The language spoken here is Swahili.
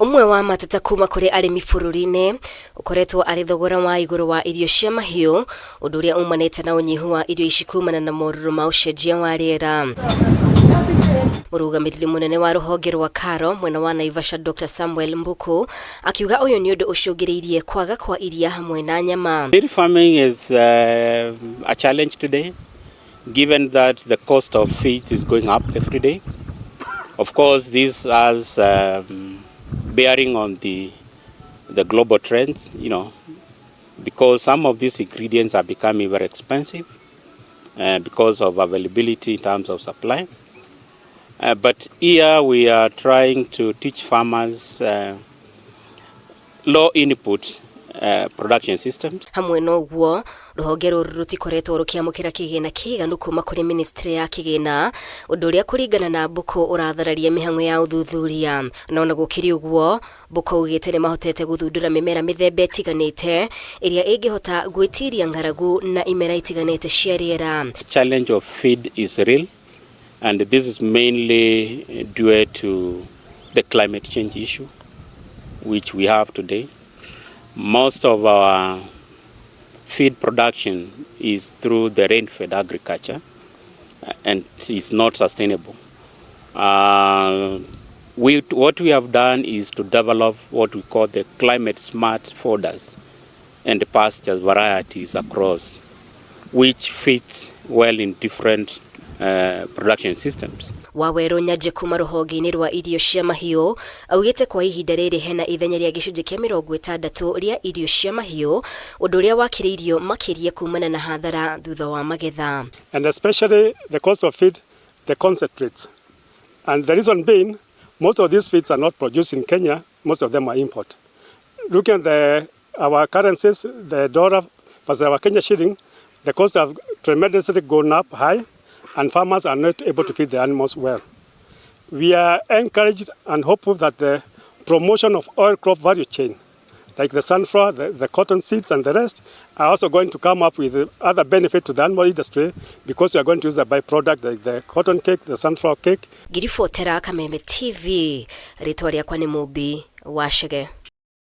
Umwe wa matata kuma kuri arimi bururi-ini ukoretwo ari thogora wa iguru wa irio cia mahiu undu uria umanite na unyihu wa irio ishikumana na moruru ma ucenjia wa riera. Murugamiriri munene wa ruhonge rwa KALRO mwena wa NAIVASHA Dr. Samuel MBUKU akiuga uyu ni undu ucungiriirie kwaga kwa iria hamwe na nyama. Dairy farming is a challenge today, given that the cost of feed is going up every day. Of course, this has bearing on the global trends, because some of these ingredients are becoming very expensive because of availability in terms of supply. But here we are trying to teach farmers low input production systems. Hamwe noguo ruhonge ruru rutikoretwo rukiamukira kigina kiganu kuma kuri ministry ya kigina undu uria kuringana na MBUKU urathararia mihang'o ya uthuthuria nona gukiri uguo MBUKU ugite ni mahotete guthundura mimera mithemba itiganite iria ingihota gwitiria ngaragu na imera itiganite cia riera. Challenge of feed is real, and this is mainly due to the climate change issue which we have today. Most of our feed production is through the rain-fed agriculture, and it's not sustainable. What we have done is to develop what we call the climate-smart fodders and the pastures varieties across, which fits well in different production systems. Wawero nyaje kuma ruhonge-ini rwa irio cia mahiu augite kwa ihinda riri hena ithenya ria gicunji kia 60 ria irio cia mahiu undu uria wakiriirio makiria kumana na hathara thutha wa magetha, and especially the cost of feed, the concentrates, and the reason being most of these feeds are not produced in Kenya, most of them are import. Looking at our currencies, the dollar versus our Kenya shilling, the costs have tremendously gone up high, and farmers are not able to feed the animals well. We are encouraged and hopeful that the promotion of oil crop value chain, like the sunflower, the cotton seeds and the rest, are also going to come up with other benefit to the animal industry, because we are going to use the byproduct like the cotton cake, the sunflower cake. Girifotera Kameme TV, ritwa riakwa ni Mubi Washege.